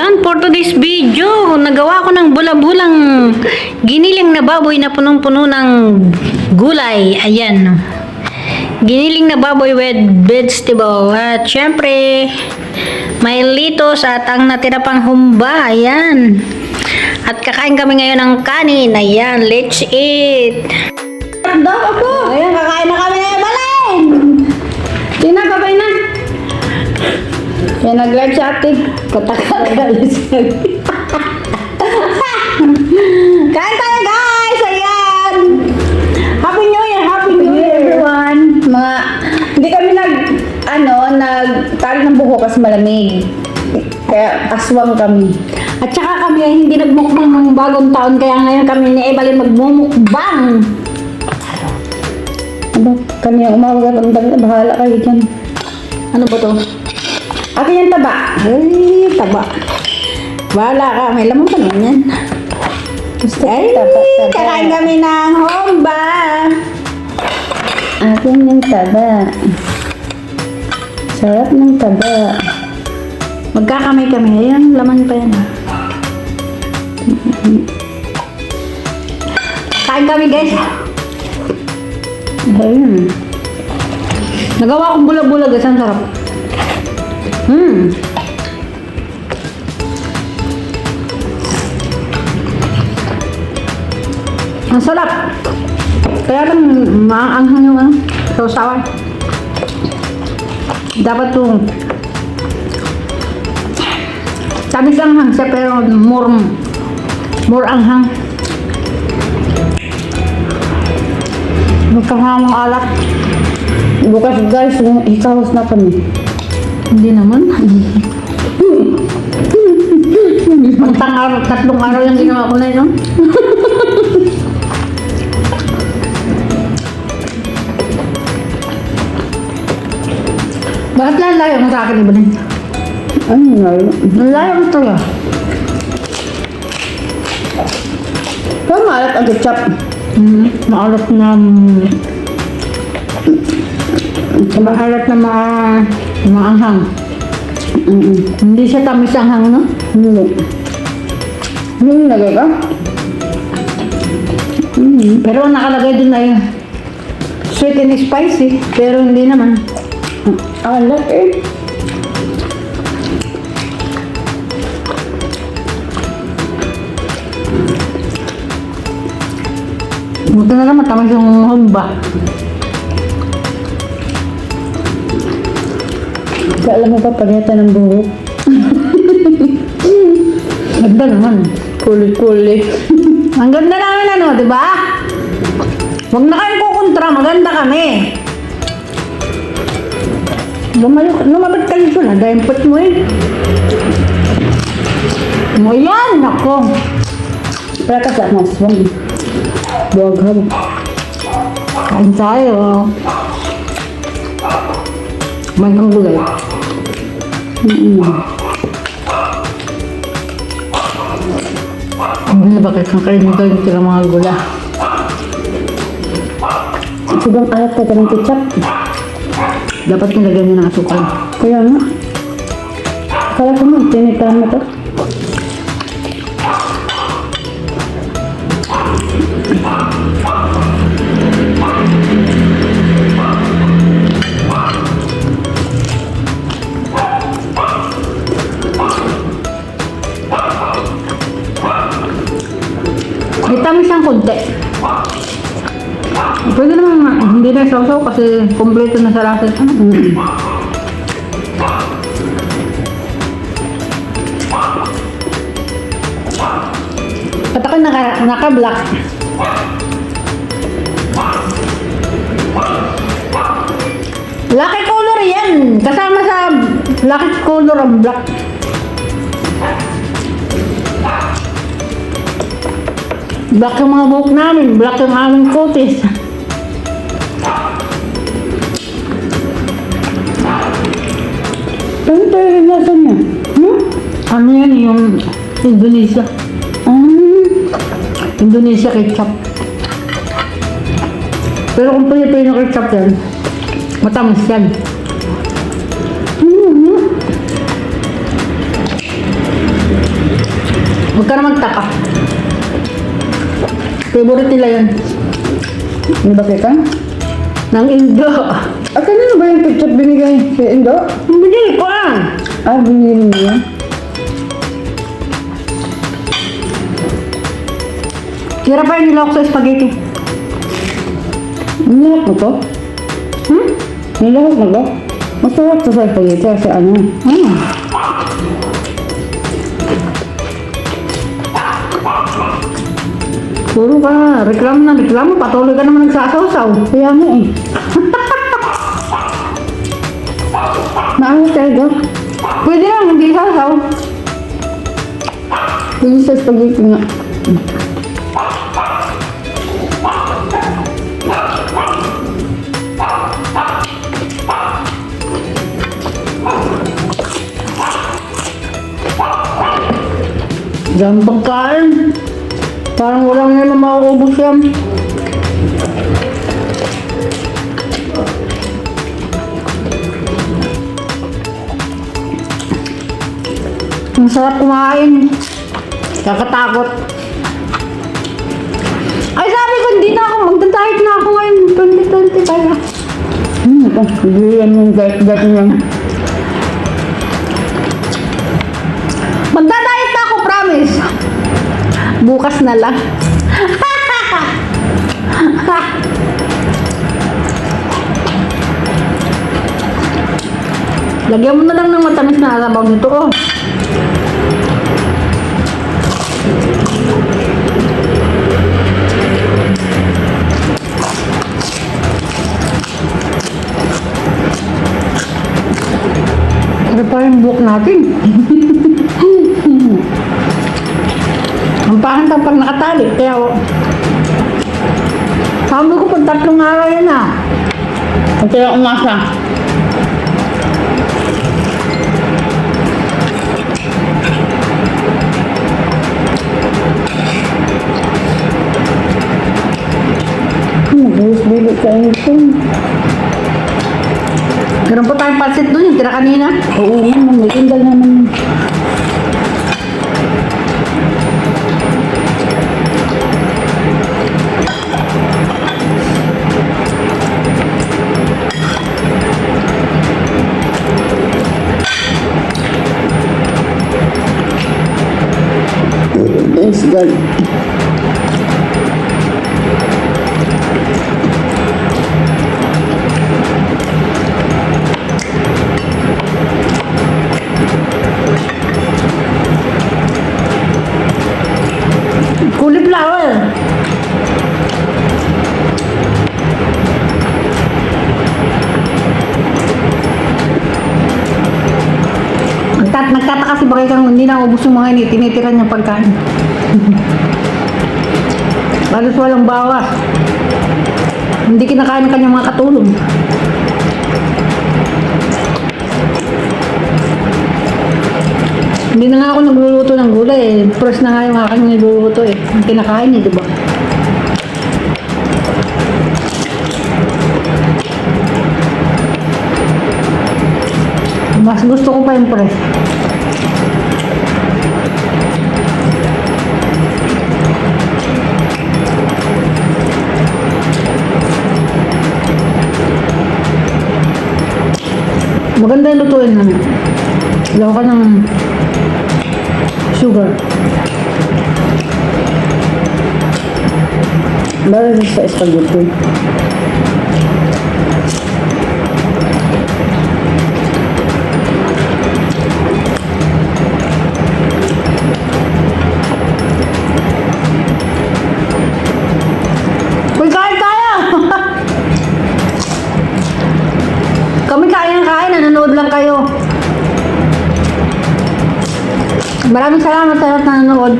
Ayan, for today's video, nagawa ko ng bula-bulang giniling na baboy na punong-puno ng gulay. Ayan. Giniling na baboy with vegetable. At syempre, may litos at ang natira pang humba. Ayan. At kakain kami ngayon ng kanin. Ayan, let's eat. Daw ako. Ayan, kakain na kami na balay. Tinagabay na. Yan, nag-live si ate. Katakagalis. Kain tayo guys! Ayan! Happy New Year! Happy New Year everyone! Hindi kami nagtali ng buho kasi malamig. Kaya aswang kami. At saka kami ay hindi nagmukbang ng bagong taon. Kaya ngayon kami ni Evelyn magmumukbang. Ano? Kami ang umawag at ang bahala kayo dyan. Ano ba to? Akin yung taba. Ay, taba. Wala ka. May laman pa naman yan. Gusto Ay, taba. kakain kami ng humba. Akin yung taba. Sarap ng taba. Magkakamay kami. Ayan, laman pa yan. Kain kami guys. Ayun. Nagawa kong bula-bula guys. Ang sarap. Ang sarap. Kaya lang maanghang yung sausawan. Dapat yung tamis anghang siya pero more anghang. Magkahamang alak. Bukas guys, ikawas na kami. Hindi naman. Tatlong araw yung ginawa ko na yun. Bakit lalayo mo sa akin, Ibanin? Ano nga yun? Lalayo mo talaga. Kaya maalat ang ketchup. Maalat na... Maalat na maanghang. Hindi siya tamis anghang, no? Hindi. Hindi nilagay ka? Pero ang nakalagay dun ay sweet and spicy. Pero hindi naman. Alat eh. Buti na lang matamis yung humba. Alam mo ba pagkita ng buhok? Ganda naman. Kuli-kuli. Ang ganda namin ano, di ba? Huwag na kayong kukontra, maganda kami. Lumabit ka dito na, daimpot mo eh. Mo yan, ako. Para ka sa maswang. Buwag hab. Kain tayo. May kang gulay. Hindi ba kayo kang kainin sila mga gula? Sobrang alat ka ng ketchup. Dapat nilagyan niyo ng asukal. Kaya nga. Kala ko mo, tinitahan mo to. May tamis ang konti. Pwede naman hindi na sausaw kasi kompleto na sa lasa. At ako naka-black. Lucky color yan. Kasama sa lucky color ang black. Black yung mga buhok namin. Black yung aming kutis. Ano tayo yung lasa niya? Ano yan yung Indonesia. Indonesia ketchup. Pero kung Pilipino ketchup yan, matamis yan. Huwag ka na magtaka. Favorite nila yun. Ano ba ka? Ng Indo. Ah, kanino ba yung ketchup binigay? Kay Indo? Binili ko lang. Ah, binili mo yun? Tira pa yung nilok sa spaghetti. Nilahok mo to? Hmm? Nilahok mo to? Masarap to sa spaghetti kasi ano. Puro ka. Reklamo na reklamo. Patuloy ka naman nagsasawsaw. Kaya mo eh. Maangas talaga. Pwede lang, hindi sasaw. Pwede sa spaghetti nga. Diyan pagkain. Parang walang yan na mauubos yan. Ang sarap kumain. Kakatakot. Ay, sabi ko, hindi na ako. Magdadahit na ako ngayon. 2020 pala. Ito. Hindi yan yung diet lang. Magdadahit na ako, promise. Bukas na lang. Lagyan mo na lang ng matamis na alabaw nito, oh. Ano pa yung buhok natin? Ang pangit ang pag nakatali, kaya sabi ko pag 3 araw yan ah. At kaya umasa. Bilis-bilis ka ito. Meron pa tayong pansit doon, yung tira kanina. Oo naman, may indal naman. Thanks God. Cauliflower. Nagtataka si Bakay kang hindi na ubus yung mga ini, tinitira niyang pagkain. Balos walang bawas. Hindi kinakain ng kanyang mga katulong. Hindi na nga ako nagluluto ng gulay eh. First na nga yung aking niluluto eh. Yung kinakain eh, di ba? Mas gusto ko pa yung press. Maganda yung lutuin namin. Ilaw ka ng sugar. Bakit sa spaghetti? Uy, kain tayo! Kami kain, nanonood lang kayo. Maraming salamat sa lahat na nanonood.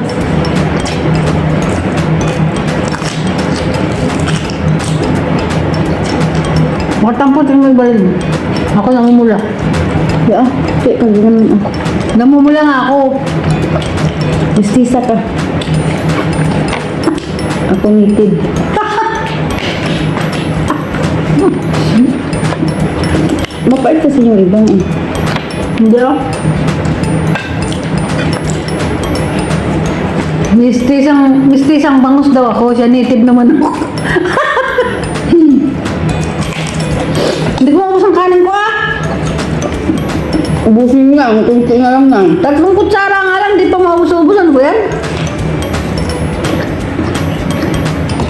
Matamputin mo yung balil. Ako namumula. Ya, kaya ka naman ako. Namumula nga ako. Justisa ka. Ako nitid. Mapait kasi yung ibang eh. Hindi oh. Mistisang bangus daw ako. Siya native naman ako. Hindi ko maubos ang kanin ko ah. Ubusin nga, ang kunti na lang na. 3 kutsara nga lang, di pa maubos-ubos. Ano ba yan?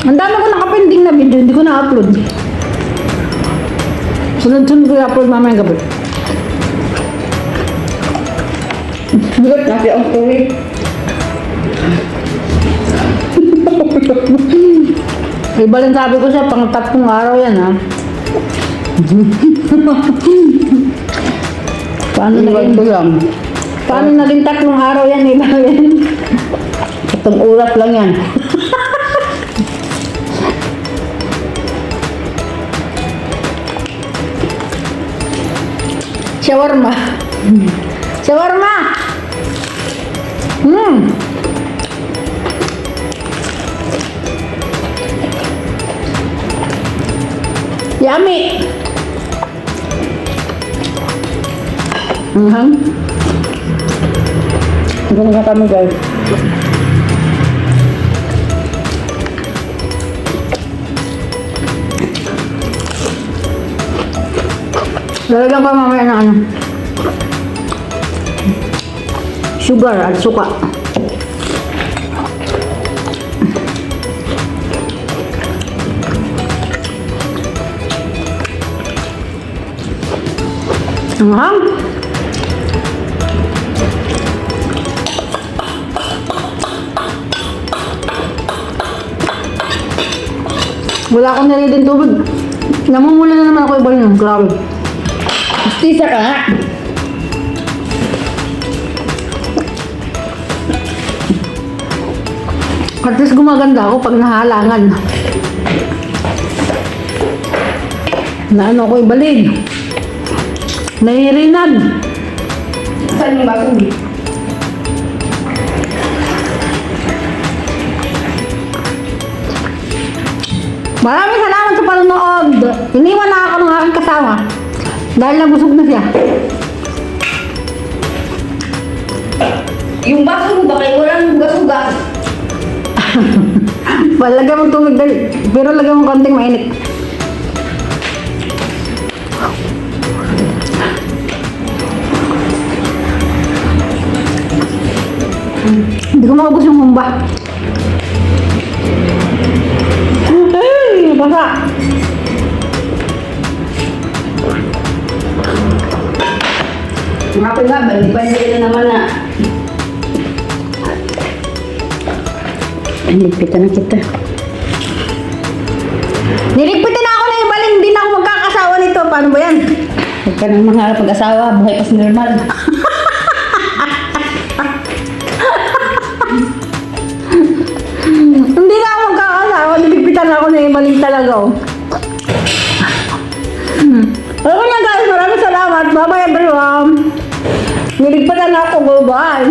Ang dami ko nakapending na video, hindi ko na-upload. Sunod-sunod ko i-upload mamaya gabi. Bigat na siya ang tuwi. Iba rin sabi ko siya, pang 3 araw yan ha. Iwan ko lang. Paano naging 3 araw yan? Iba yan. Itong ulat lang yan. Shawarma. Shawarma! Yummy! Ganun nga kami guys. Lalagyan pa mamaya ng ano. Sugar at suka. Anghang. Wala akong narinig tubig. Namumula na naman ako ibalik nun. Grabe. Mistisa ka nga. At least gumaganda ako pag nahalangan. Na ano ko ibalik. Nahihirinan. Saan yung baso? Maraming salamat sa panonood. Iniwan na ako ng aking kasama. Dahil nabusog na siya. Yung baso mo ba kayo walang hugas-hugas? Lagyan mo tubig dali. Pero lagyan mo konting mainit. Hindi ko maubos yung humba. Ay, basa. Mga nga, bandi-bandi na naman na. Niligpitan na kita. Niligpitin na ako na yung baling. Hindi na ako magkakasawa nito. Paano ba yan? Huwag ka nang mga pag-asawa, buhay pa si normal. Hindi na ako magkakasawa. Niligpitan ako na yung baling talaga. Oh. Okay na guys. Maraming salamat. Bye bye everyone. Niligpitan na ako. Bye bye.